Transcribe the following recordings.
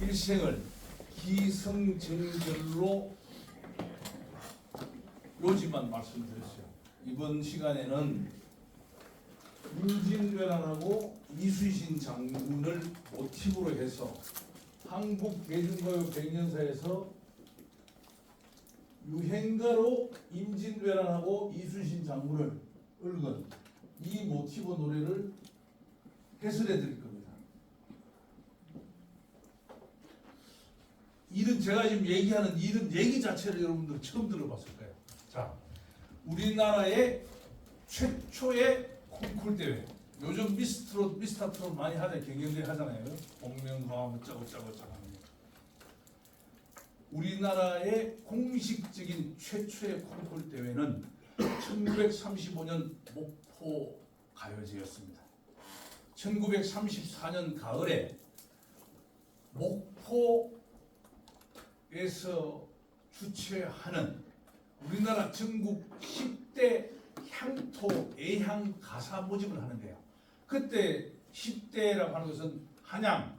일생을 기승전결로 요지만 말씀드렸어요. 이번 시간에는 임진왜란하고 이순신 장군을 모티브로 해서 한국 대중가요 백년사에서 유행가로 임진왜란하고 이순신 장군을 읊은 이 모티브 노래를 해설해 드릴 겁니다. 이런 제가 지금 얘기하는 이런 얘기 자체를 여러분들 처음 들어봤을 거예요. 자, 우리나라의 최초의 콩쿨 대회. 요즘 미스터 트롯 많이 하잖아요. 경연대회 하잖아요. 복면가왕 어쩌고저쩌고 하는. 우리나라의 공식적인 최초의 콩쿨 대회는 1935년 목포 가요제였습니다. 1934년 가을에 목포에서 주최하는 우리나라 전국 10대 향토 애향 가사 모집을 하는데요. 그때 10대라고 하는 것은 한양,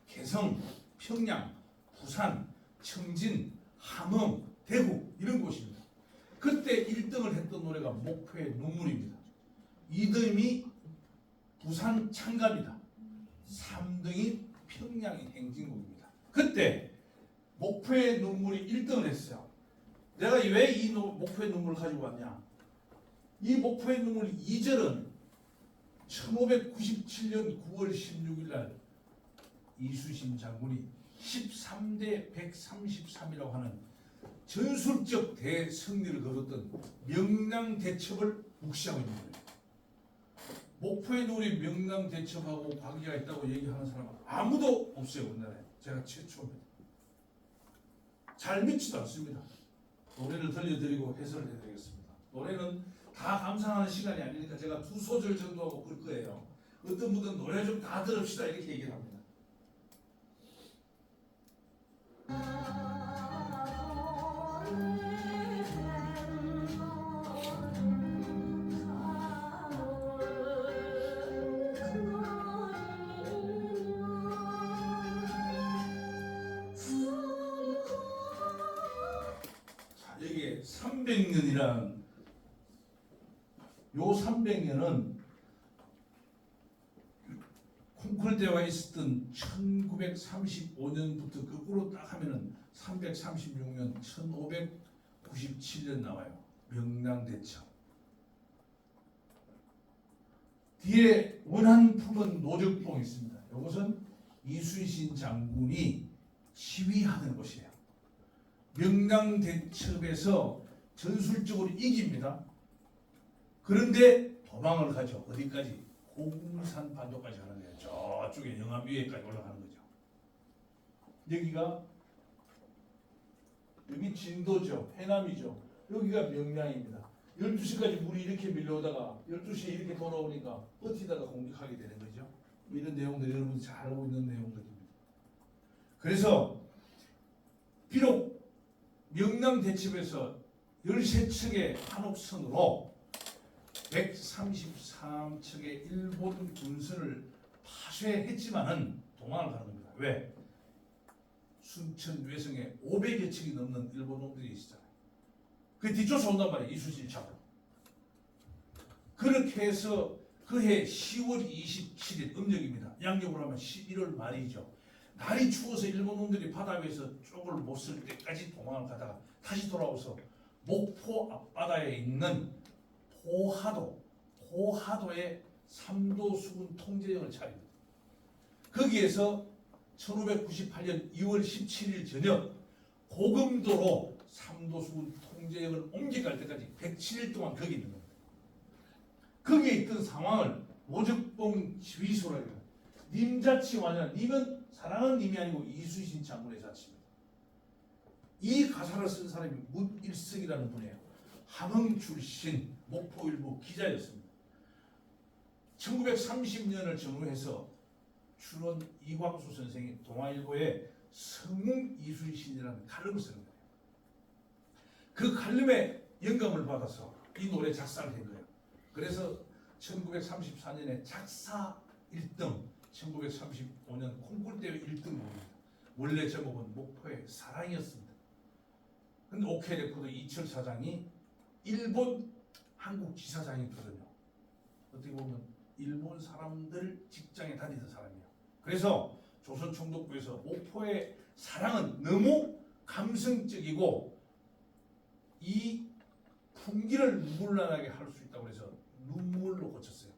개성, 평양, 부산, 청진, 함흥, 대구 이런 곳입니다. 그때 1등을 했던 노래가 목포의 눈물입니다. 2등이 부산 창갑이다. 3등이 평양의 행진곡입니다. 그때 목포의 눈물이 1등을 했어요. 내가 왜 이 목포의 눈물을 가지고 왔냐? 이 목포의 눈물 2절은 1597년 9월 16일 날 이순신 장군이 13대 133이라고 하는 전술적 대승리를 거뒀던 명량대첩을 묵시하고 있는 거예요. 목포의 눈물이 명량대첩하고 관계가 있다고 얘기하는 사람은 아무도 없어요. 우리나라에. 제가 최초입니다. 잘 믿지도 않습니다. 노래를 들려드리고 해설을 해드리겠습니다. 노래는 다 감상하는 시간이 아니니까 제가 2소절 정도 하고 그럴 거예요. 어떤 분은 노래 좀 다 들읍시다 이렇게 얘기를 합니다. 자, 여기에 300년이란 요 300년은 콩쿨대회가 있었던 1935년부터 거꾸로 딱 하면은 336년 1597년 나와요. 명량대첩. 뒤에 원한 품은 노적봉이 있습니다. 이것은 이순신 장군이 지휘하는 곳이에요. 명량대첩에서 전술적으로 이깁니다. 그런데 도망을 가죠. 어디까지? 공산 반도까지 가는 거예요. 저쪽에 영암 위에까지 올라가는 거죠. 여기 진도죠. 해남이죠. 여기가 명량입니다. 12시까지 물이 이렇게 밀려오다가 12시에 이렇게 돌아오니까 버티다가 공격하게 되는 거죠. 이런 내용들 여러분이 잘 알고 있는 내용들입니다. 그래서 비록 명량대첩에서 13척의 한옥선으로 133척의 일본 군선을 파쇄했지만은 도망을 가는 겁니다. 왜? 순천 외성에 500여 척이 넘는 일본 놈들이 있었잖아요. 그 뒤쫓아 온단 말이에요. 이순신이 잡고. 그렇게 해서 그해 10월 27일 음력입니다. 양력으로 하면 11월 말이죠. 날이 추워서 일본 놈들이 바다 위에서 쪽을 못 쓸 때까지 도망을 가다가 다시 돌아와서 목포 앞바다에 있는 포하도의 삼도 수군 통제령을 차립니다. 거기에서 1598년 2월 17일 저녁 고금도로 삼도 수군 통제령을 옮겨갈 때까지 107일 동안 거기 있는 겁니다. 거기에 있던 상황을 노적봉 지휘소라고 해요. 님자치 완전. 님은 사랑하는 님이 아니고 이순신 장군의 자치입니다. 이 가사를 쓴 사람이 문일성이라는 분이에요. 함흥 출신 목포일보 기자였습니다. 1930년을 전후해서 출원 이광수 선생이 동아일보에 성웅 이순신이라는 칼럼을 쓰는 거예요. 그 칼럼에 영감을 받아서 이 노래 작사를 한 거예요. 그래서 1934년에 작사 1등, 1935년 콩쿨대회 1등곡입니다. 원래 제목은 목포의 사랑이었습니다. 근데 오케이 레코드 이철 사장이 일본 한국 지사장이었거든요. 어떻게 보면 일본 사람들 직장에 다니던 사람이에요. 그래서 조선 총독부에서 목포의 사랑은 너무 감성적이고 이 풍기를 눈물나게 할 수 있다고 해서 눈물로 고쳤어요.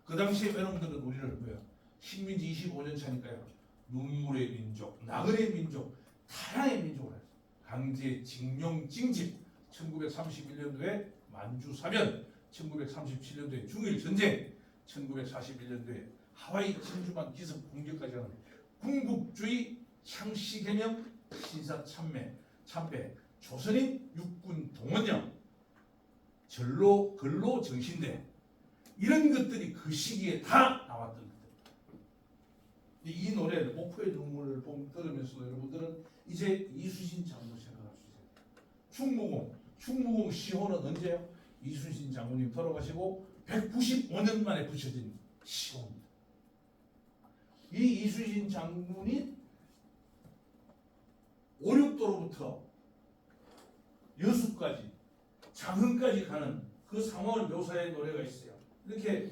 그 당시에 외놈들은 우리를 뭐야? 식민지 25년 차니까요. 눈물의 민족, 나그네 민족, 타향의 민족을 했어요. 강제 징용 징집, 1931년도에 만주 사변, 1937년도에 중일 전쟁, 1941년도에 하와이 진주만 기습 공격까지 하는 군국주의 창씨 개명 신사 참배 조선인 육군 동원령 전로 근로 정신대 이런 것들이 그 시기에 다 나왔던 것들. 이 노래를 목포의 눈물을 들으면서 여러분들은 이제 이순신 장군 생각할 수 있어요. 충무공 시호는 언제요? 이순신 장군님 돌아가시고 195년 만에 붙여진 시호입니다. 이 이순신 장군이 오륙도로부터 여수까지 장흥까지 가는 그 상황을 묘사한 노래가 있어요. 이렇게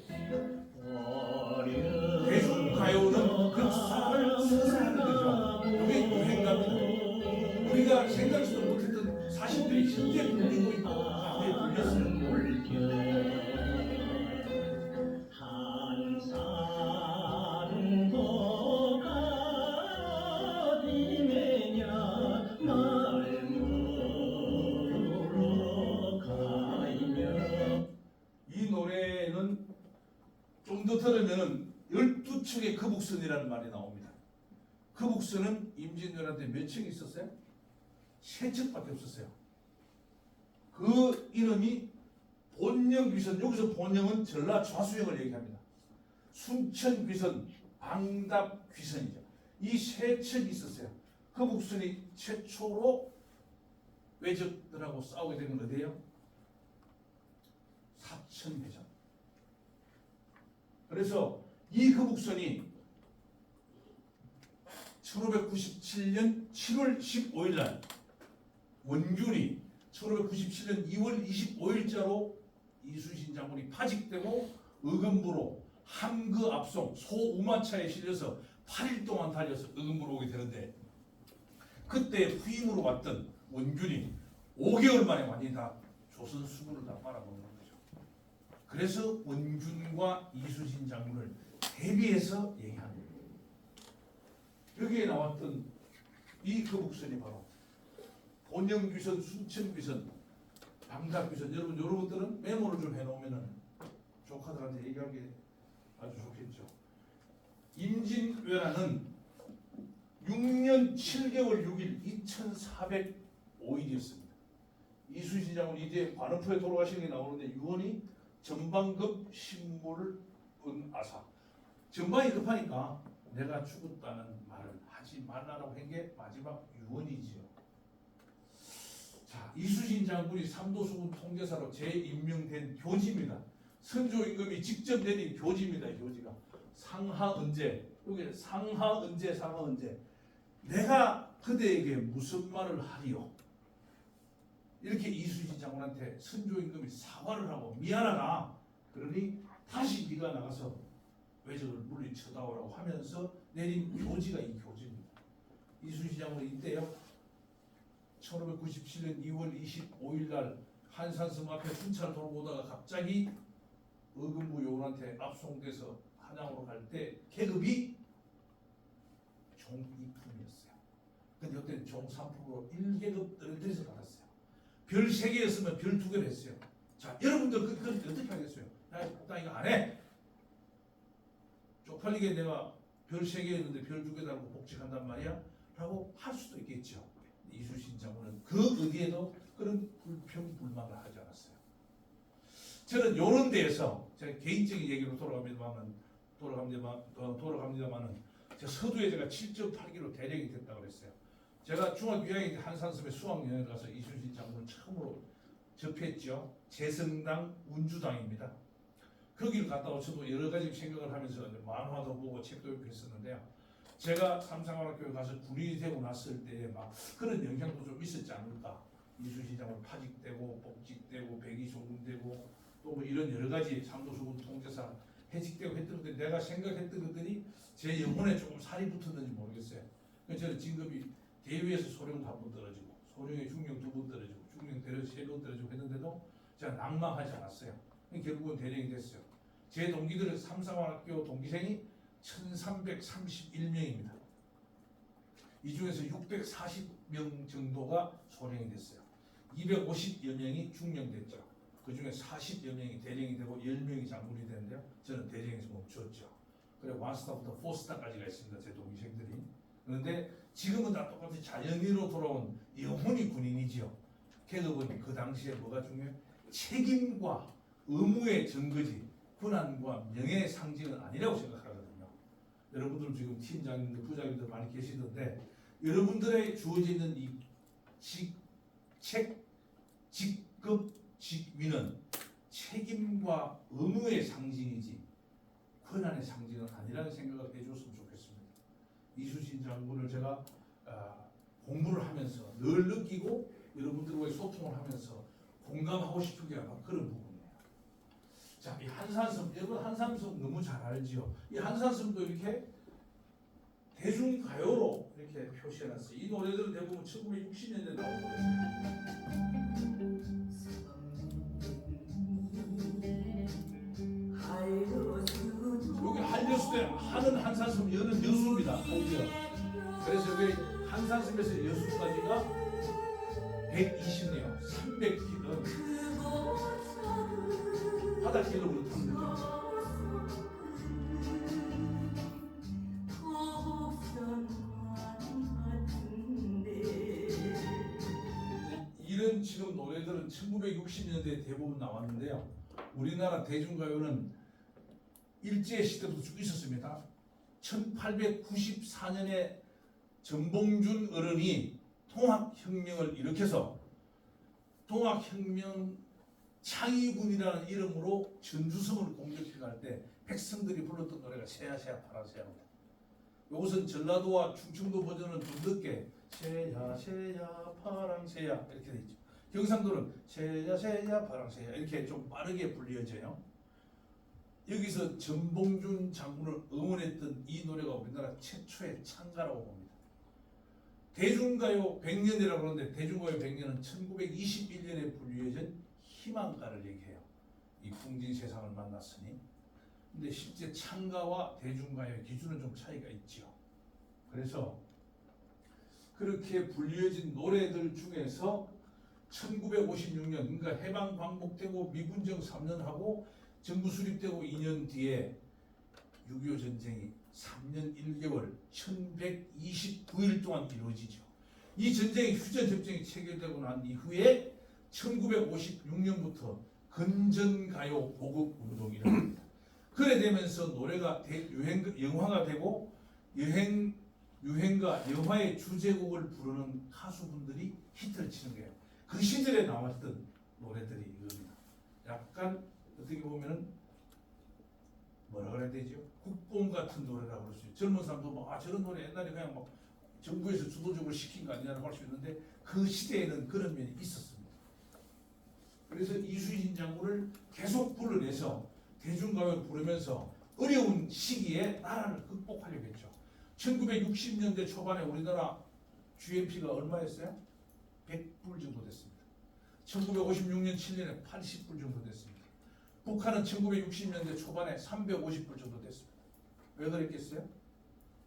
대중가요는 극사를 수사하는 거죠. 이게 유행가입니다. 우리가 생각지도 못했던 사실들이 현재 불리고 있고 앞에 불렸어요. 이 노래는 좀 더 들으면 12척의 거북선이라는 말이 나옵니다. 거북선은 임진왜란때 몇 척이 있었어요? 3척밖에 없었어요. 그 이름이 본영귀선, 여기서 본영은 전라 좌수영을 얘기합니다. 순천귀선, 방답귀선이죠. 이 3척이 있었어요. 거북선이 최초로 외적들하고 싸우게 된 건 어디예요? 사천회전. 그래서 이 거북선이 1597년 7월 15일 날 원균이 1597년 2월 25일자로 이순신 장군이 파직되고 의금부로 함그 압송 소우마차에 실려서 8일 동안 달려서 의금부로 오게 되는데 그때 후임으로 왔던 원균이 5개월 만에 완전히 다 조선 수군을 다 빨아먹는 거죠. 그래서 원균과 이순신 장군을 대비해서 얘기하는 거예요. 여기에 나왔던 이 거북선이 바로 본영귀선, 순천귀선, 방답귀선. 여러분 이런 것들은 메모를 좀 해놓으면 조카들한테 얘기하기 아주 좋겠죠. 임진왜란은 6년 7개월 6일 2405일이었습니다. 이순신 장군이 이제 관음포에 돌아가시는 게 나오는데 유언이 전방급 신물을 은아사. 전방이 급하니까 내가 죽었다는 말을 하지 말라라고 한 게 마지막 유언이지요. 자, 이순신 장군이 삼도수군 통제사로 재임명된 교지입니다. 선조 임금이 직접 내린 교지입니다. 이 교지가 상하은제. 여기 상하은제, 상하은제. 내가 그대에게 무슨 말을 하리요? 이렇게 이순신 장군한테 선조 임금이 사과를 하고 미안하다. 그러니 다시 네가 나가서 외적을 물리쳐다오라고 하면서 내린 교지가 이 교지입니다. 이순신 장군이 이때요. 1597년 2월 25일 날 한산섬 앞에 순찰 돌고 오다가 갑자기 의금부 요원한테 압송돼서 한양으로 갈 때 계급이 종 2품이었어요. 근데 그때 종 3품으로 1계급 떨어뜨려서 받았어요. 별 3개였으면 별 2개를 했어요. 자, 여러분들 그걸 어떻게 하겠어요? 나 이거 안 해. 쪽팔리게 내가 별 3개였는데 별 2개 달고 복직한단 말이야? 라고 할 수도 있겠죠. 이순신 장군은 그 어디에도 그런 불평 불만을 하지 않았어요. 저는 이런 데에서 제가 개인적인 얘기로 돌아갑니다만은 제 서두에 제가 7.8kg 대령이 됐다고 그랬어요. 제가 중학교 2학년 때 한산섬에 수학여행을 가서 이순신 장군을 처음으로 접했죠. 재성당 운주당입니다. 거기를 갔다가 저도 여러 가지 생각을 하면서 만화도 보고 책도 읽고 했었는데요. 제가 삼성화학교에 가서 군인이 되고 났을 때 막 그런 영향도 좀 있었지 않을까. 이수시장으로 파직되고 복직되고 백이 소군되고 또 뭐 이런 여러 가지 상도수군 통제사 해직되고 했던 것들이 내가 생각했던 것들이 제 영혼에 조금 살이 붙었는지 모르겠어요. 그래서 저는 진급이 대위에서 소령 한 번 떨어지고 소령에 중령 두 번 떨어지고 중령 대령 세 번 떨어지고 했는데도 제가 낙망하지 않았어요. 결국은 대령이 됐어요. 제 동기들은 삼성화학교 동기생이 1331명입니다. 이 중에서 640명 정도가 소령이 됐어요. 250여 명이 중령됐죠. 그 중에 40여 명이 대령이 되고 10명이 장군이 되는데요. 저는 대령에서 멈추었죠. 그리고 원스타부터 포스타까지가 있습니다. 제 동기생들이. 그런데 지금은 다 똑같이 자연인으로 돌아온 영혼이 군인이지요. 계급은 그 당시에 뭐가 중요해요? 책임과 의무의 증거지 군안과 명예의 상징은 아니라고 생각하거든요. 여러분들 지금 팀장님들, 부장님들 많이 계시던데 여러분들의 주어져 있는 이 직급, 직위는 책임과 의무의 상징이지 권한의 상징은 아니라는 생각을 해줬으면 좋겠습니다. 이수신 장군을 제가 공부를 하면서 늘 느끼고 여러분들과의 소통을 하면서 공감하고 싶은 게 아마 그런 부분이에요. 자, 이 한산섬, 여러분 한산섬 너무 잘 알지요. 이 한산섬도 이렇게 대중가요로 이렇게 표시해놨어요. 이 노래들은 대부분 1960년대에 나온 노래예요. 여기 한여수대 하는 한산섬 여는 여수입니다. 한여. 그래서 여기 한산섬에서 여수까지가 120네요. 300km 바닷길로 그렇다는 거죠. 이런 지금 노래들은 1960년대에 대부분 나왔는데요. 우리나라 대중가요는 일제시대부터 쭉 있었습니다. 1894년에 전봉준 어른이 통학혁명을 일으켜서 통학혁명 창의군이라는 이름으로 전주성을 공격해갈 때 백성들이 불렀던 노래가 새야 새야 파랑새야입니다. 이것은 전라도와 충청도 버전은 좀 늦게 새야 새야 파랑새야 이렇게 돼 있죠. 경상도는 새야 새야 파랑새야 이렇게 좀 빠르게 불려져요. 여기서 전봉준 장군을 응원했던 이 노래가 우리나라 최초의 찬가라고 봅니다. 대중가요 100년이라고 그러는데 대중가요 100년은 1921년에 불려진 희망가를 얘기해요. 이 풍진 세상을 만났으니. 근데 실제 찬가와 대중가요의 기준은 좀 차이가 있죠. 그래서 그렇게 불려진 노래들 중에서 1956년 그러니까 해방 광복되고 미군정 3년 하고 정부 수립되고 2년 뒤에 6.25 전쟁이 3년 1개월 1129일 동안 이루어지죠. 이 전쟁이 휴전협정이 체결되고 난 이후에 1956년부터 건전가요 보급운동이 일어납니다. 그래 되면서 노래가 영화가 되고 유행가 영화의 주제곡을 부르는 가수분들이 히트를 치는 거예요. 그 시절에 나왔던 노래들이 이겁니다. 약간 어떻게 보면은 뭐라 그래야 되죠? 국뽕 같은 노래라고 그럴 수 있어요. 젊은 사람도 막 저런 노래 옛날에 그냥 막 정부에서 주도적으로 시킨 거 아니냐고 할 수 있는데 그 시대에는 그런 면이 있었습니다. 그래서 이수신 장군을 계속 불러내서 대중가요를 부르면서 어려운 시기에 나라를 극복하려고 했죠. 1960년대 초반에 우리나라 GNP가 얼마였어요? 100불 정도 됐습니다. 1956년 7년에 80불 정도 됐습니다. 북한은 1960년대 초반에 350불 정도 됐습니다. 왜 그랬겠어요?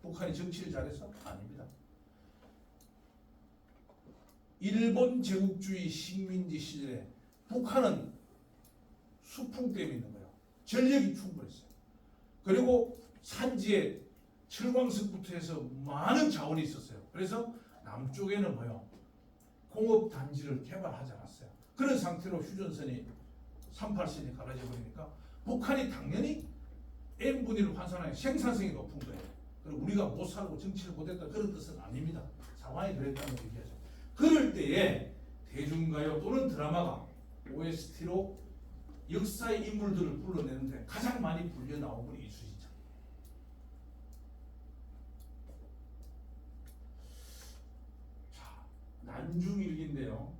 북한이 정치를 잘해서? 아닙니다. 일본 제국주의 식민지 시절에 북한은 수풍댐이 있는 거예요. 전력이 충분했어요. 그리고 산지에 철광석부터 해서 많은 자원이 있었어요. 그래서 남쪽에는 뭐요? 공업 단지를 개발하지 않았어요. 그런 상태로 휴전선이 38선이 갈라져 버리니까 북한이 당연히 N분의 1을 환산하여 생산성이 높은 거예요. 그리고 우리가 못 살고 정치를 못했다 그런 뜻은 아닙니다. 상황이 그랬다는 얘기하죠. 그럴 때에 대중가요 또는 드라마가 OST로 역사의 인물들을 불러내는데 가장 많이 불려 나온 분이 이수신장. 난중일기인데요.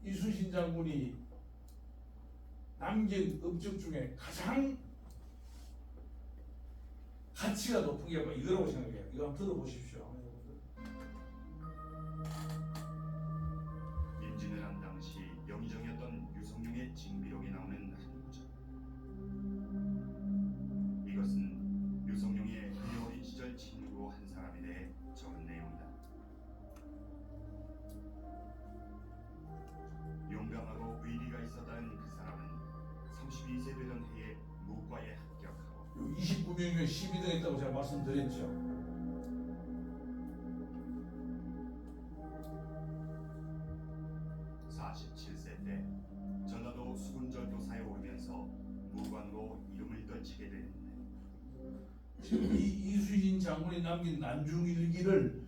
이순신 장군이 남긴 업적 중에 가장 가치가 높은 게 뭐 이거라고 생각해요. 이거 한번 들어보십시오. 임진왜란 당시 영의정이었던 유성룡의 징비록에 나오는 한 구절. 이것은 유성룡의 어린 시절 친구 한 사람에 대해 적은 내용이다. 용감하고 의리가 있었다는 그 사람은 32세 되던 해에 무과에 합격하고 29명 중에 12등 했다고 제가 말씀드렸죠. 때 전라도 수군절도사에 오르면서 무관으로 이름을 떨치게 되는데 지금 이순신 장군이 남긴 난중일기를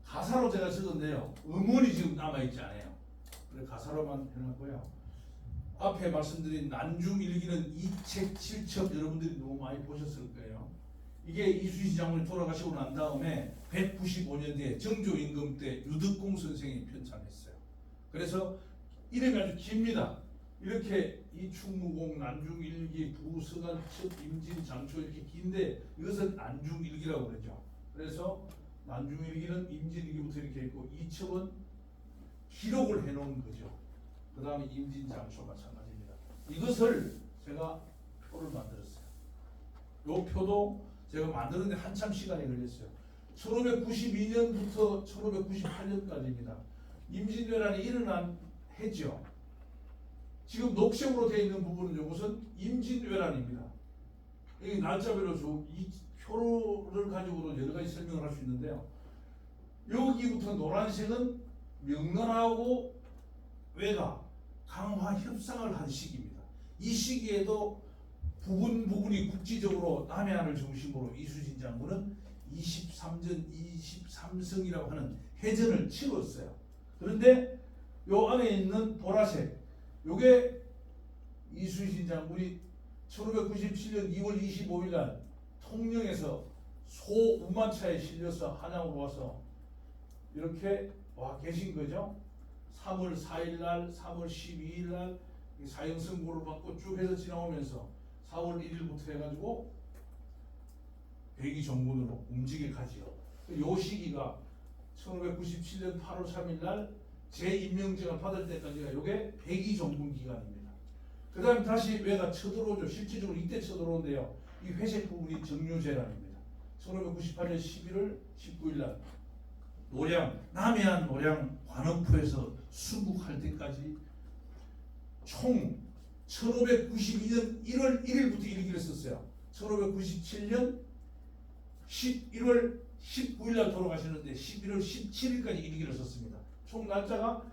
가사로 제가 적었는데요. 음원이 지금 남아있지 않아요. 그래서 가사로만 해놨고요. 앞에 말씀드린 난중일기는 이 책 7첩 여러분들이 너무 많이 보셨을 거예요. 이게 이순신 장군이 돌아가시고 난 다음에 195년대에 정조임금 때 유득공 선생이 편찬했어요. 그래서 이름이 아주 깁니다. 이렇게 이충무공, 난중일기, 부서간, 첩, 임진, 장초 이렇게 긴데 이것은 난중일기라고 그러죠. 그래서 난중일기는 임진일기부터 이렇게 있고 이 첩은 기록을 해놓은 거죠. 그 다음에 임진, 장초 마찬가지입니다. 이것을 제가 표를 만들었어요. 이 표도 제가 만드는데 한참 시간이 걸렸어요. 1592년부터 1598년까지입니다. 임진왜란이 일어난 해죠. 지금 녹색으로 되어 있는 부분은 이것은 임진왜란입니다. 이 날짜별로 이 표를 가지고도 여러 가지 설명을 할 수 있는데요. 여기부터 노란색은 명나라하고 외가 강화 협상을 한 시기입니다. 이 시기에도 부분이 국지적으로 남해안을 중심으로 이순신 장군은 23전 23성이라고 하는 해전을 치렀어요. 그런데 요 안에 있는 보라색 요게 이순신 장군이 1597년 2월 25일 날 통영에서 소 우만차에 실려서 한양으로 와서 이렇게 와 계신 거죠. 3월 4일 날, 3월 12일 날 사형선고를 받고 쭉 해서 지나오면서 4월 1일부터 해가지고 백의정군으로 움직여 가지요. 요 시기가 1597년 8월 3일 날 재임명제가 받을 때까지가 요게 백의정군 기간입니다. 그 다음에 다시 왜가 쳐들어오죠. 실질적으로 이때 쳐들어오는데요. 이 회색 부분이 정류재란입니다. 1598년 11월 19일 날 남해안 노량 관음포에서 순국할 때까지 총 1592년 1월 1일부터 일기를 썼어요. 1597년 11월 19일 날 돌아가시는데 11월 17일까지 일기를 썼습니다. 총 날짜가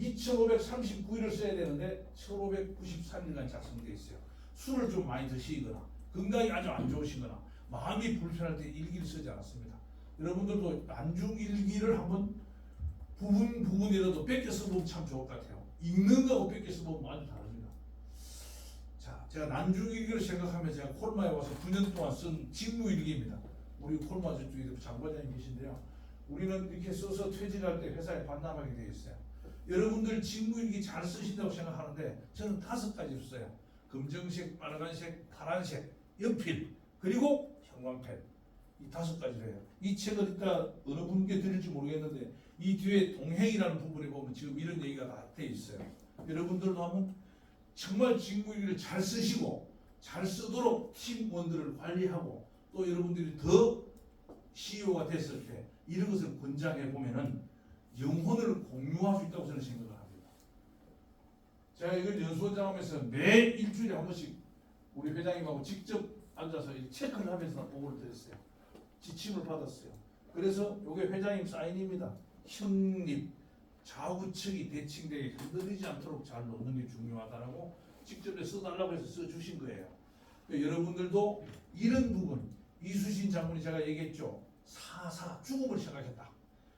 2539일을 써야 되는데 1593일간 작성되어 있어요. 술을 좀 많이 드시거나 건강이 아주 안 좋으시거나 마음이 불편할 때 일기를 쓰지 않았습니다. 여러분들도 난중일기를 한번 부분이라도 뺏겨 써보면 참 좋을 것 같아요. 읽는 거하고 뺏겨 써보면 아주 다릅니다. 자, 제가 난중일기를 생각하면 제가 콜마에 와서 9년 동안 쓴 직무일기입니다. 우리 콜마 저쪽에 장관장님 계신데요. 우리는 이렇게 써서 퇴직할 때 회사에 반납하게 되어 있어요. 여러분들 직무일기 잘 쓰신다고 생각하는데 저는 5가지를 써요. 검정색, 빨간색, 파란색, 연필, 그리고 형광펜. 이 5가지로 해요. 이 책을 이따 어느 분께 드릴지 모르겠는데 이 뒤에 동행이라는 부분에 보면 지금 이런 얘기가 다 돼 있어요. 여러분들도 한번 정말 직무일기를 잘 쓰시고 잘 쓰도록 팀원들을 관리하고 또 여러분들이 더 CEO가 됐을 때 이런 것을 권장해 보면은 영혼을 공유할 수 있다고 저는 생각을 합니다. 제가 이걸 연수원장하면서 매 일주일에 한 번씩 우리 회장님하고 직접 앉아서 체크를 하면서 보고를 드렸어요. 지침을 받았어요. 그래서 이게 회장님 사인입니다. 형립, 좌우측이 대칭되게 흔들리지 않도록 잘 놓는 게 중요하다라고 직접 써달라고 해서 써주신 거예요. 그러니까 여러분들도 이런 부분, 이순신 장군이 제가 얘기했죠. 죽음을 생각했다.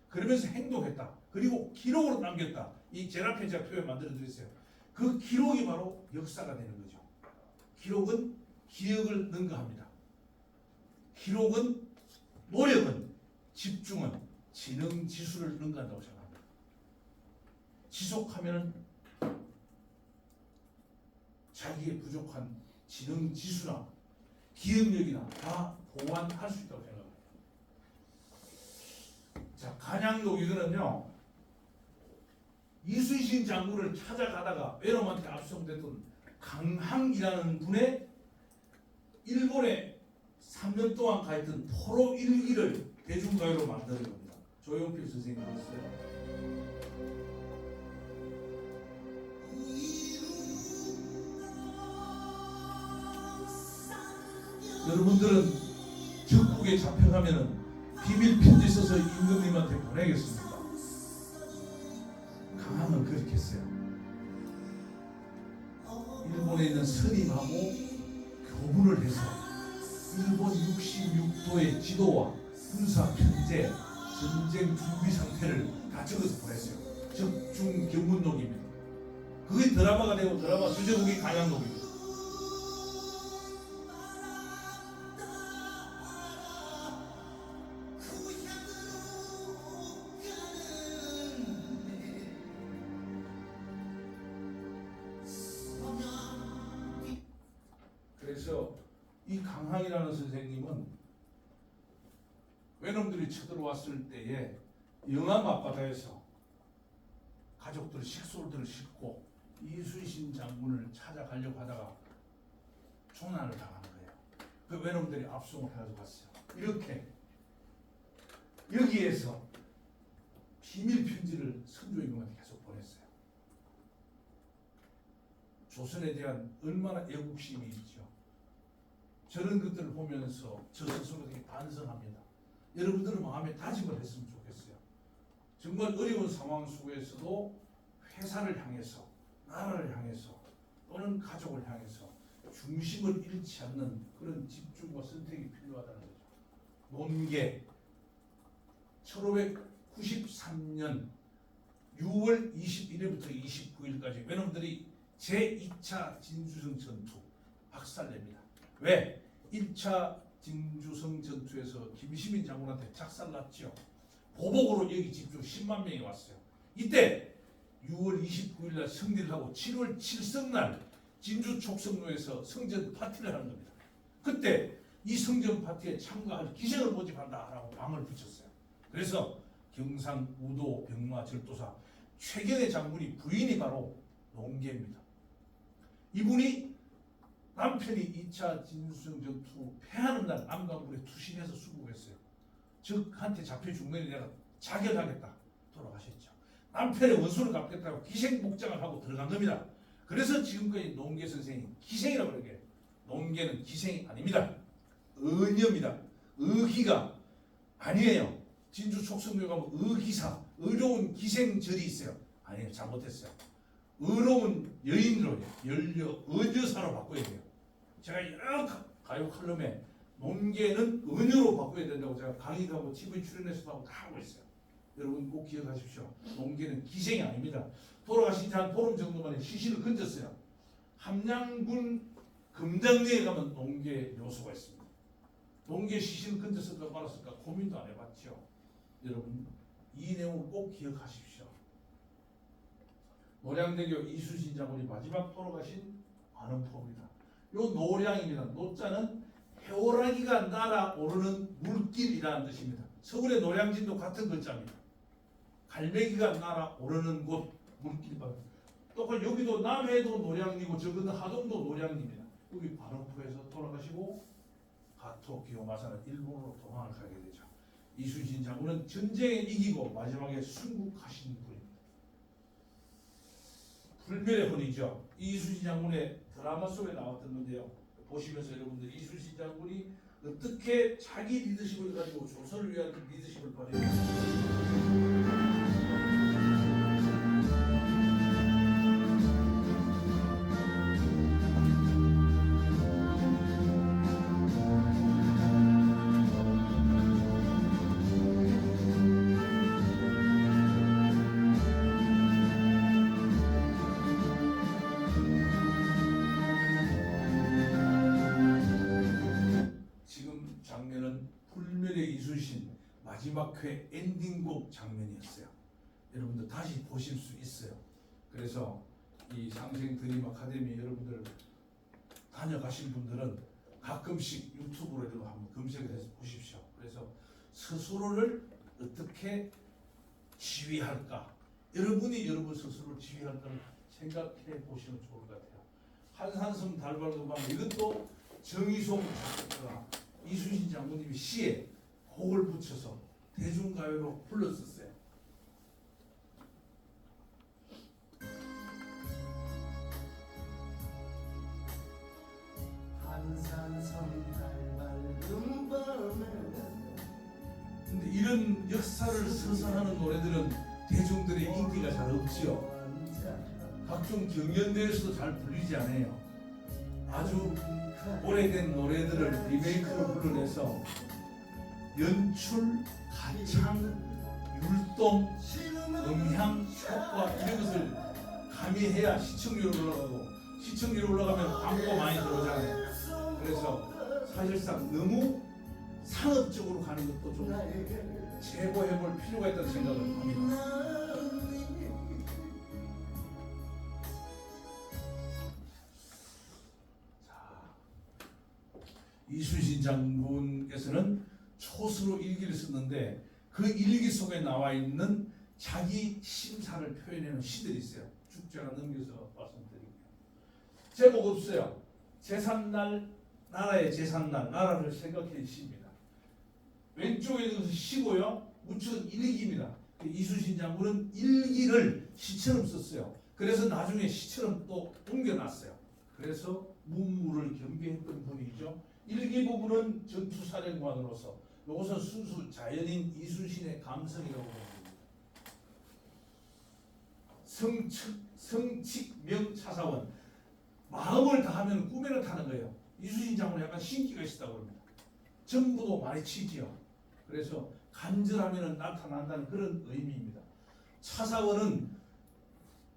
그러면서 행동했다. 그리고 기록으로 남겼다. 이 제 앞에 제가 표현 만들어드렸어요. 그 기록이 바로 역사가 되는 거죠. 기록은 기억을 능가합니다. 기록은 노력은 집중은 지능 지수를 능가한다고 생각합니다. 지속하면 자기의 부족한 지능 지수나 기억력이나 다 보완할 수 있다고 생각합니다. 자, 간양록 이거는요, 이순신 장군을 찾아가다가 외놈한테 압송됐던 강항이라는 분의 일본에 3년 동안 가했던 포로 일기를 대중가요로 만드는 겁니다. 조용필 선생님이 했어요. 여러분들은 적국에 잡혀가면은 비밀 편지 써서 임금님한테 보내겠습니까? 강항은 그렇게 했어요. 일본에 있는 스님하고 교분을 해서 일본 66도의 지도와 군사 편제, 전쟁 준비 상태를 다 적어서 보냈어요. 적중 경문록입니다. 그게 드라마가 되고 드라마 주제곡이 간양록입니다. 그래서 이 강항이라는 선생님은 외놈들이 쳐들어왔을 때에 영암 앞바다에서 가족들 식솔들을 싣고 이순신 장군을 찾아가려고 하다가 조난을 당하는 거예요. 그 외놈들이 압송을 해가지고 갔어요. 이렇게 여기에서 비밀 편지를 선조임금한테 계속 보냈어요. 조선에 대한 얼마나 애국심이 있죠. 저런 것들을 보면서 저 스스로 되게 반성합니다. 여러분들은 마음에 다짐을 했으면 좋겠어요. 정말 어려운 상황 속에서도 회사를 향해서, 나라를 향해서, 또는 가족을 향해서 중심을 잃지 않는 그런 집중과 선택이 필요하다는 거죠. 논계 1593년 6월 21일부터 29일까지 외놈들이 제2차 진주성 전투 박살냅니다. 왜? 1차 진주성 전투에서 김시민 장군한테 작살났죠. 보복으로 여기 집중 10만 명이 왔어요. 이때 6월 29일 날 승리를 하고 7월 7성날 진주 촉성로에서 성전 파티를 하는 겁니다. 그때 이 성전 파티에 참가할 기생을 모집한다라고 방을 붙였어요. 그래서 경상, 우도, 병마, 절도사 최경의 장군이 부인이 바로 농계입니다. 이분이 남편이 2차 진주성 전투 패하는 날 남강물에 투신해서 수복했어요. 적한테 잡혀 죽는 내가 자결하겠다 돌아가셨죠. 남편의 원수를 갚겠다고 기생목장을 하고 들어간 겁니다. 그래서 지금까지 농계 선생이 기생이라고 그러게. 농계는 기생이 아닙니다. 은여입니다. 의기가 아니에요. 진주 촉성묘에 가면 의기사, 의로운 기생절이 있어요. 아니에요. 잘못했어요. 의로운 여인으로 은여사로 바꿔야 돼요. 제가 여러 가요 칼럼에 농계는 은여로 바꿔야 된다고 제가 강의하고 TV 출연해서도 하고 다 하고 있어요. 여러분 꼭 기억하십시오. 농계는 기생이 아닙니다. 돌아가신 지 한 보름 정도 만에 시신을 건졌어요. 함양군 금장리에 가면 농계 묘소가 있습니다. 농계 시신을 건졌을까 말았을까 고민도 안 해봤죠. 여러분 이 내용을 꼭 기억하십시오. 노량대교 이순신 장군이 마지막 돌아가신 관음포입니다. 요 노량입니다. 노자는 해오라기가 날아오르는 물길이라는 뜻입니다. 서울의 노량진도 같은 글자입니다. 갈매기가 날아오르는 곳 물길입니다. 또 여기도 남해도 노량이고 저기는 하동도 노량입니다. 여기 관음포에서 돌아가시고 가토 기요마사는 일본으로 도망을 가게 되죠. 이순신 장군은 전쟁에 이기고 마지막에 순국하신 분입니다. 불멸의 혼이죠. 이순신 장군의 드라마 속에 나왔던 건데요. 보시면서 여러분들 이순신 장군이 어떻게 자기 리더십을 가지고 조선을 위한 리더십을 발휘했는지 마지막 회 엔딩곡 장면이었어요. 여러분들 다시 보실 수 있어요. 그래서 이 상생 드림 아카데미 여러분들 다녀가신 분들은 가끔씩 유튜브로 한번 검색해서 보십시오. 그래서 스스로를 어떻게 지휘할까? 여러분이 여러분 스스로를 지휘할까를 생각해 보시면 좋을 것 같아요. 한산섬 달발도방 이것도 정의송 작곡가가 이순신 장군님이 시에 곡을 붙여서 대중가요로 불렀었어요. 한산섬 달밝은 밤에 근데 이런 역사를 서사하는 노래들은 대중들의 인기가 잘 없지요. 각종 경연대회에서도 잘 불리지 않아요. 아주 오래된 노래들을 리메이크로 불러내서 연출, 가창, 율동, 음향, 효과 이런 것을 가미해야 시청률이 올라가고 시청률이 올라가면 광고 많이 들어오잖아요. 그래서 사실상 너무 상업적으로 가는 것도 좀 제고해볼 필요가 있다는 생각을 합니다. 이순신 장군께서는 초수로 일기를 썼는데 그 일기 속에 나와 있는 자기 심사를 표현하는 시들이 있어요. 축제나 넘겨서 말씀드릴게요. 제목 없어요. 제삿날, 나라의 제삿날, 나라를 생각해 시입니다. 왼쪽에 있는 것은 시고요. 우측은 일기입니다. 이순신 장군은 일기를 시처럼 썼어요. 그래서 나중에 시처럼 또 옮겨놨어요. 그래서 문무를 겸비했던 분이죠. 일기 부분은 전투사령관으로서 이것은 순수 자연인 이순신의 감성이라고 봅니다. 성칙명차사원 마음을 다하면 꿈에를 타는 거예요. 이순신 장군은 약간 신기가 있었다고 합니다. 전부도 많이 치지요. 그래서 간절하면 나타난다는 그런 의미입니다. 차사원은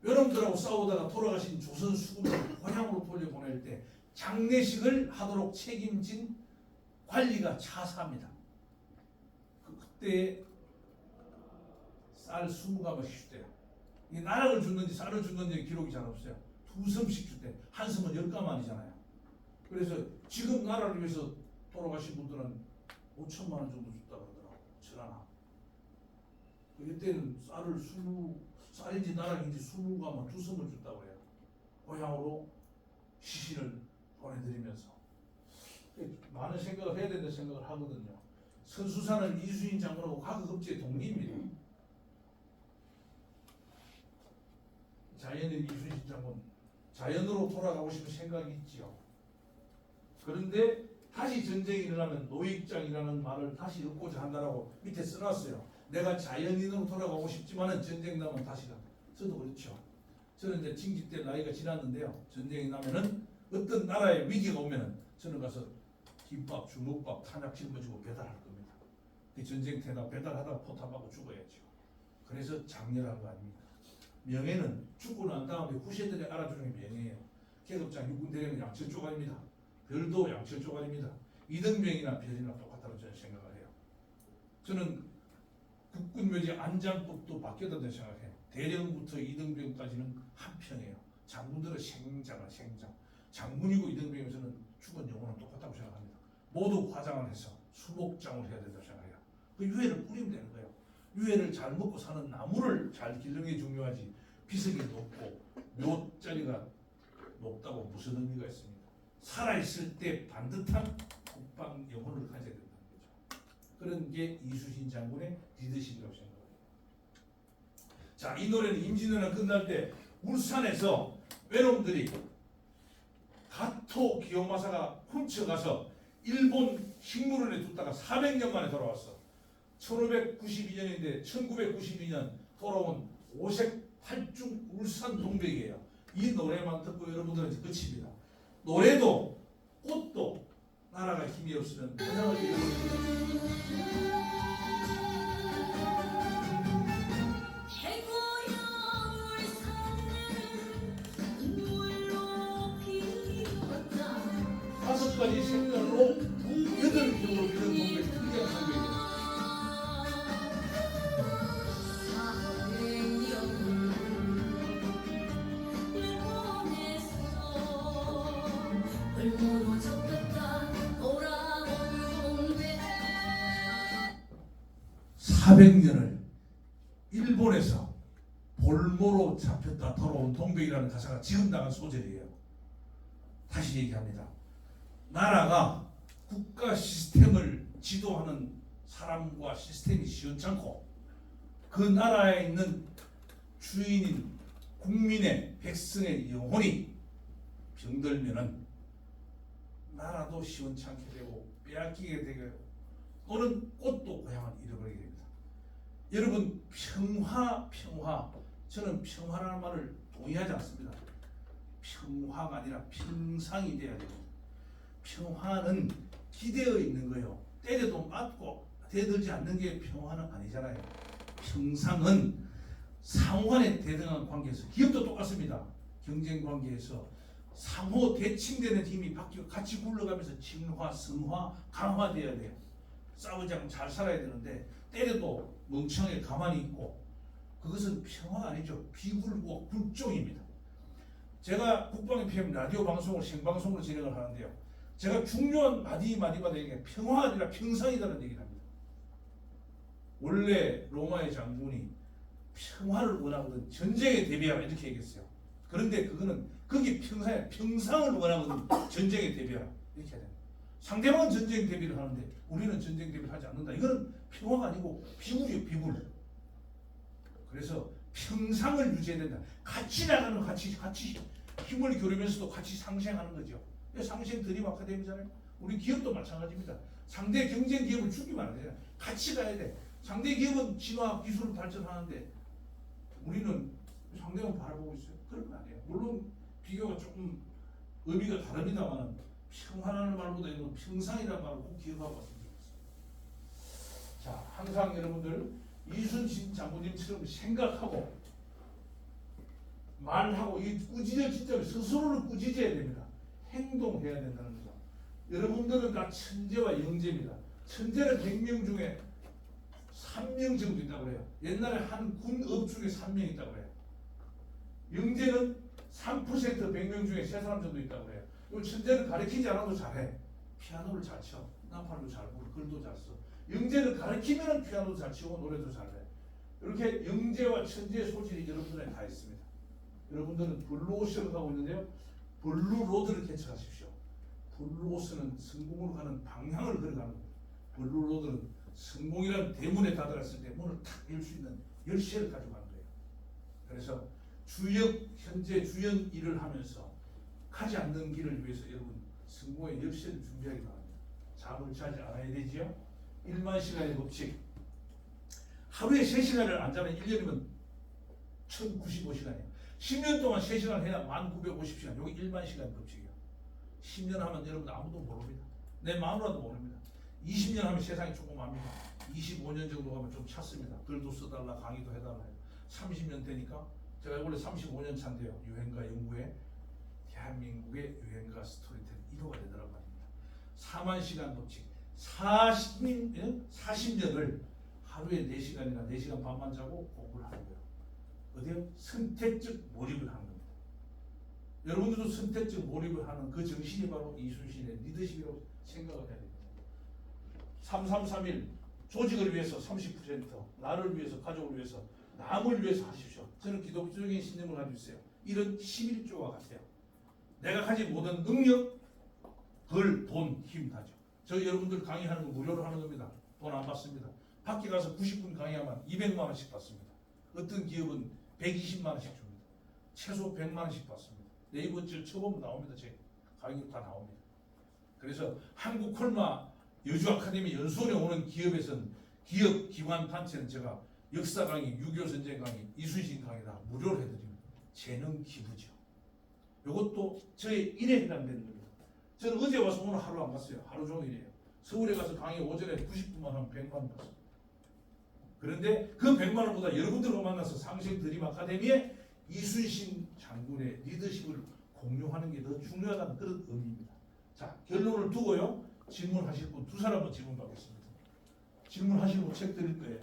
여러분들하고 싸우다가 돌아가신 조선 수군을 고향으로 돌려보낼 때 장례식을 하도록 책임진 관리가 차사입니다. 그때 쌀 20가마씩 줬대요. 이 나락을 줬는지 쌀을 줬는지 기록이 잘 없어요. 2섬씩 줬대. 한 섬은 10가마니잖아요. 그래서 지금 나라를 위해서 돌아가신 분들은 5천만 원 정도 줬다고 그러더라고. 철하나. 이때는 쌀인지 나락인지 20가마 2섬을 줬다고 해요. 고향으로 시신을 보내드리면서 많은 생각을 해야 된다는 생각을 하거든요. 선수산은 이순신 장군하고 가급업체의 동기입니다. 자연인 이순신 장군 자연으로 돌아가고 싶은 생각이 있지요. 그런데 다시 전쟁이 일어나면 노익장이라는 말을 다시 읊고자 한다라고 밑에 써놨어요. 내가 자연인으로 돌아가고 싶지만은 전쟁 나면 다시 가. 저도 그렇죠. 저는 이제 징집될 나이가 지났는데요. 전쟁이 나면은 어떤 나라에 위기가 오면은 저는 가서 김밥, 주먹밥, 탄약 짊어지고 배달할 겁니다. 그 전쟁터에다 배달하다가 포탄 맞고 죽어야죠. 그래서 장렬한 거 아닙니까? 명예는 죽고 난 다음에 후세들이 알아주는 게 명예예요. 계급장 육군대령은 양철 조간입니다. 별도 양철 조간입니다. 이등병이나 별이나 똑같다고 저는 생각을 해요. 저는 국군묘지 안장법도 바뀌었다고 생각해요. 대령부터 이등병까지는 한평이에요. 장군들은 생장. 장군이고 이등병에서는 죽은 영혼은 똑같다고 생각합니다. 모두 화장을 해서 수목장을 해야 된다고 생각해요. 그 유해를 뿌리면 되는 거예요. 유해를 잘 먹고 사는 나무를 잘 기르는 게 중요하지 비석이 높고 묘자리가 높다고 무슨 의미가 있습니다. 살아있을 때 반듯한 국방 영혼을 가져야 된다는 거죠. 그런 게 이순신 장군의 리더십이라고 생각해요. 자, 이 노래는 임진왜란 끝날 때 울산에서 외놈들이 가토 기요마사가 훔쳐가서 일본 식물원에 뒀다가 400년 만에 돌아왔어. 1592년인데 1992년 돌아온 오색 팔중 울산 동백이에요. 이 노래만 듣고 여러분들은 이제 끝입니다. 노래도 꽃도 나라가 힘이 없으면 그냥을 잃어버립니다. 다섯 가지 색깔로 8병으로 이런 동백이 특이한 동백이에요. 400년을 일본에서 볼모로 잡혔다 돌아온 동백이라는 가사가 지금 나간 소절이에요. 다시 얘기합니다. 나라가 국가 시스템을 지도하는 사람과 시스템이 시원찮고 그 나라에 있는 주인인 국민의 백성의 영혼이 병들면은 나라도 시원찮게 되고 빼앗기게 되고 또는 꽃도 고향을 잃어버리게 됩니다. 여러분 평화 저는 평화라는 말을 동의하지 않습니다. 평화가 아니라 평상이 돼야 됩니다. 평화는 기대어 있는 거예요. 때려도 맞고 대들지 않는 게 평화는 아니잖아요. 평상은 상호간의 대등한 관계에서 기업도 똑같습니다. 경쟁 관계에서 상호 대칭되는 힘이 바뀌고 같이 굴러가면서 진화, 성화, 강화돼야 돼요. 싸우지 않고 잘 살아야 되는데 때려도 멍청하게 가만히 있고 그것은 평화가 아니죠. 비굴고 굴종입니다. 제가 국방의 PM 라디오 방송을 생방송으로 진행을 하는데요. 제가 중요한 마디마다 얘기해 평화가 아니라 평상이라는 얘기를 합니다. 원래 로마의 장군이 평화를 원하거든 전쟁에 대비하라 이렇게 얘기했어요. 그런데 그거는 거기 평상을 원하거든 전쟁에 대비하라 이렇게 해야 돼요. 상대방은 전쟁 대비를 하는데 우리는 전쟁 대비를 하지 않는다. 이거는 평화가 아니고 비굴이에요. 비굴. 그래서 평상을 유지해야 된다. 같이 나가는 같이 힘을 교류면서도 같이 상생하는 거죠. 상생 드림 아카데미잖아요. 우리 기업도 마찬가지입니다. 상대 경쟁 기업을 죽이면 안 돼요. 같이 가야 돼. 상대 기업은 진화 기술을 발전하는데 우리는 상대만 바라보고 있어요. 그런 건 아니에요. 물론 비교가 조금 의미가 다릅니다만 평화라는 말보다 이건 평상이라는 말을 꼭 기억하고 왔으면 좋겠어요. 자, 항상 여러분들 이순신 장군님처럼 생각하고 말하고 이 꾸짖어 진짜 스스로를 꾸짖어야 됩니다. 행동해야 된다는 거죠. 여러분들은 다 천재와 영재입니다. 천재는 100명 중에 3명 정도 있다고 그래요. 옛날에 한 군업 중에 3명 있다고 그래요. 영재는 3% 100명 중에 3사람 정도 있다고 그래요. 이 천재는 가르치지 않아도 잘해. 피아노를 잘 쳐. 나팔도 잘 불어. 글도 잘 써. 영재는 가르치면 피아노도 잘 치고 노래도 잘해. 이렇게 영재와 천재의 소질이 여러분들에 다 있습니다. 여러분들은 블루오션을 가고 있는데요. 블루로드를 개척하십시오. 블루오션은 성공으로 가는 방향을 걸어가는 겁니다. 블루로드는 성공이라는 대문에 다다랐을 때 문을 탁 열 수 있는 열쇠를 가져가는 거예요. 그래서 현재 주연 일을 하면서 가지 않는 길을 위해서 여러분 성공의 열쇠를 준비하기 바랍니다. 잠을 자지 않아야 되지요. 1만 시간의 법칙. 하루에 3시간을 안 자면 1년이면 1095시간이에요. 10년 동안 3시간 해야 1950시간. 여기 1만 시간 법칙이에요. 10년 하면 여러분 아무도 모릅니다. 내 마누라도 모릅니다. 20년 하면 세상이 조금 압니다. 25년 정도 가면 좀 찼습니다. 글도 써달라 강의도 해달라 해요. 30년 되니까 제가 원래 35년 차인데요. 유행가 연구에 대한민국의 유행가 스토리텔 1호가 되더라고 합니다. 4만 시간 법칙. 40년을 하루에 4시간이나 4시간 반만 자고 공부를 하는 거예요. 어디요? 선택적 몰입을 하는 겁니다. 여러분들도 선택적 몰입을 하는 그 정신이 바로 이순신의 리더십이라고 생각을 해야 됩니다. 3331 조직을 위해서 30%, 나를 위해서, 가족을 위해서, 남을 위해서 하십시오. 저는 기독교적인 신념을 가지고 있어요. 이런 11조와 같아요. 내가 가진 모든 능력, 돈, 힘 다죠. 저 여러분들 강의하는 거 무료로 하는 겁니다. 돈 안 받습니다. 밖에 가서 90분 강의하면 200만 원씩 받습니다. 어떤 기업은 120만 원씩 줍니다. 최소 100만 원씩 받습니다. 네이버 쳐보면 나옵니다. 제 강의 다 나옵니다. 그래서 한국 콜마 여주 아카데미 연수원에 오는 기업에서는 기업, 기관, 단체는 제가 역사 강의, 6.25 전쟁 강의, 이순신 강의 다 무료로 해드립니다. 재능 기부죠. 이것도 저의 일에 해당되는 겁니다. 저는 어제 와서 오늘 하루 안 갔어요. 하루 종일이에요. 서울에 가서 강의 오전에 90분만 하면 100만 원 받습니다. 그런데 그 100만 원보다 여러분들과 만나서 상생 드림 아카데미에 이순신 장군의 리더십을 공유하는 게 더 중요하다는 그런 의미입니다. 자, 결론을 두고요. 질문하실 분 두 사람만 질문 받겠습니다. 질문하실 분 책 드릴 거예요.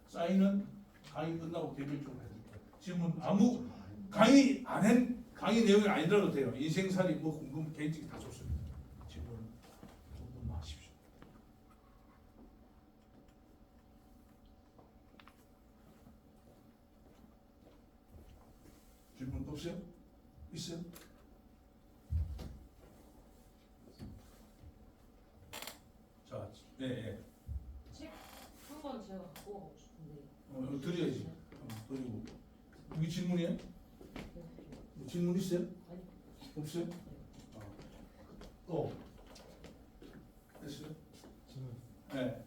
사인은 강의 끝나고 개별적으로 해드릴게요. 질문 아무 강의 안 한 강의 내용이 아니라도 돼요. 인생살이 뭐 궁금 개인적이 다 좋습니다. 질문 조금만 하십시오. 없어요? 있어요? 자, 예, 예. 책 한 권 제가 갖고 가고 싶은데. 이거 드려야지. 드리고. 이게 질문이에요? 뭐 질문 있어요? 아니. 없어요? 또 됐어요? 질문. 네.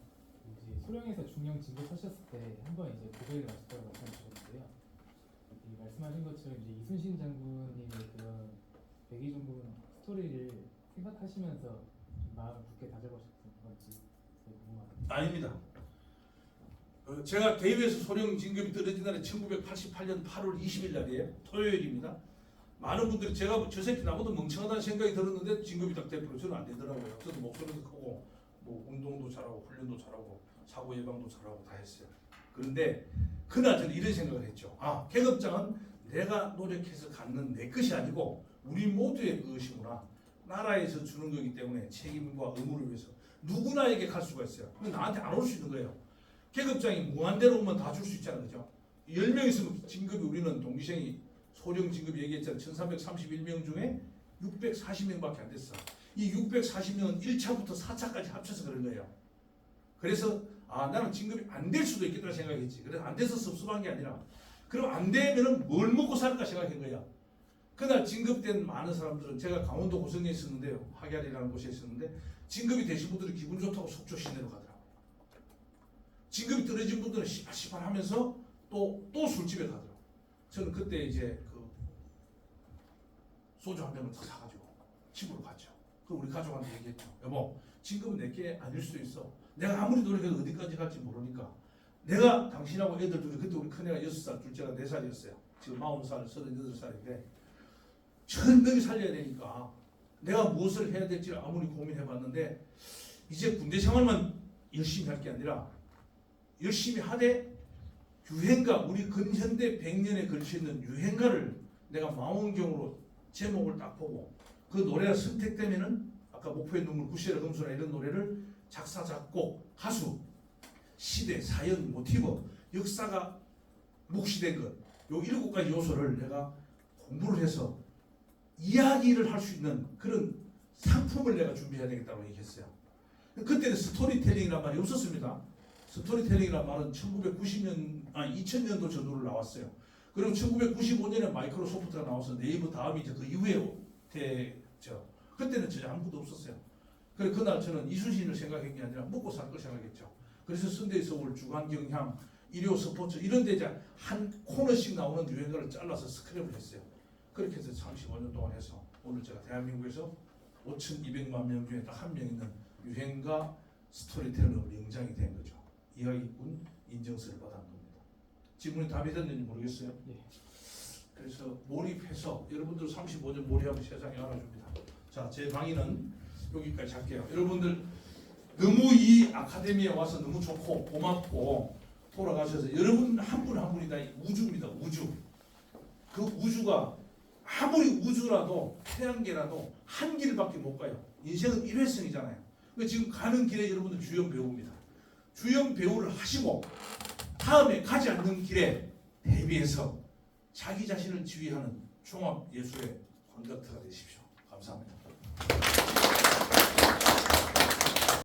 이제 소령에서 중령 진급하셨을 때 한 번 이제 고백을 하셨다고 말씀하셨는데요. 이 말씀하신 것처럼 이제 이순신 장군님의 그런 백의종군 스토리를 생각하시면서 좀 마음을 굳게 다져보셨던 건지 궁금합니다. 아닙니다. 제가 대위에서 소령 진급이 떨어진 날이 1988년 8월 20일 날이에요. 토요일입니다. 많은 분들이 제가 저 새끼 나보다 멍청하다는 생각이 들었는데 진급이 딱 돼버려. 저는 안 되더라고요. 저도 목소리도 크고 뭐 운동도 잘하고 훈련도 잘하고 사고 예방도 잘하고 다 했어요. 그런데 그날 저는 이런 생각을 했죠. 아, 계급장은 내가 노력해서 갖는 내 것이 아니고 우리 모두의 것이구나. 나라에서 주는 거기 때문에 책임과 의무를 위해서 누구나에게 갈 수가 있어요. 근데 나한테 안 올 수 있는 거예요. 계급장이 무한대로 오면 다 줄 수 있잖아요. 그죠? 10명 있으면 진급이 우리는 동기생이 소령 진급 얘기했잖아요. 1331명 중에 640명밖에 안 됐어. 이 640명은 1차부터 4차까지 합쳐서 그런 거예요. 그래서 아, 나는 진급이 안 될 수도 있겠다 생각했지. 그래서 안 돼서 섭섭한 게 아니라 그럼 안 되면은 뭘 먹고 살까 생각한 거야. 그날 진급된 많은 사람들은 제가 강원도 고성에 있었는데요. 학야리라는 곳에 있었는데 진급이 되신 분들이 기분 좋다고 속초 시내로 가더라고요. 진급이 떨어진 분들은 시팔시팔 하면서 또 술집에 가더라고요. 저는 그때 이제 그 소주 한 병을 다 사가지고 집으로 갔죠. 그 우리 가족한테 얘기했죠. 여보, 진급은 내게 아닐 수도 있어. 내가 아무리 노력해도 어디까지 갈지 모르니까 내가 당신하고 애들 둘이 그때 우리 큰애가 6살, 둘째가 4살이었어요. 지금 40살, 38살인데 천명이 살려야 되니까 내가 무엇을 해야 될지 아무리 고민해봤는데 이제 군대 생활만 열심히 할 게 아니라 열심히 하되 유행가, 우리 근현대 100년에 걸쳐 있는 유행가를 내가 망원경으로 제목을 딱 보고 그 노래가 선택되면은 아까 목표의 눈물, 구시의 금수나 이런 노래를 작사, 작곡, 가수, 시대, 사연, 모티브, 역사가 묵시된 것, 요 7가지 요소를 내가 공부를 해서 이야기를 할 수 있는 그런 상품을 내가 준비해야 되겠다고 얘기했어요. 그때는 스토리텔링이란 말이 없었습니다. 스토리텔링이란 말은 2000년도 전후로 나왔어요. 그리고 1995년에 마이크로소프트가 나와서 네이버 다음이 이제 그 이후에 되죠. 그때는 진짜 아무것도 없었어요. 그래서 그날 저는 이순신을 생각한 게 아니라 먹고 살 걸 생각했죠. 그래서 선데이 서울, 주간경향, 일요 스포츠 이런 데 이제 한 코너씩 나오는 유행가를 잘라서 스크랩을 했어요. 그렇게 해서 35년 동안 해서 오늘 제가 대한민국에서 5,200만 명 중에 딱 한 명 있는 유행가 스토리텔러 명장이 된 거죠. 이야기꾼 인정서를 받은 겁니다. 질문이 답이 됐는지 모르겠어요. 예. 그래서 몰입해서 여러분들 35년 몰입하면 세상이 알아줍니다. 자, 제 강의는 여기까지 할게요. 여러분들 너무 이 아카데미에 와서 너무 좋고 고맙고 돌아가셔서 여러분 한 분 한 분이 다 우주입니다. 우주. 그 우주가 아무리 우주라도 태양계라도 한 길밖에 못 가요. 인생은 일회성이잖아요. 그러니까 지금 가는 길에 여러분들 주연 배우입니다. 주연 배우를 하시고 다음에 가지 않는 길에 대비해서 자기 자신을 지휘하는 종합 예술의 콘덕터가 되십시오. 감사합니다.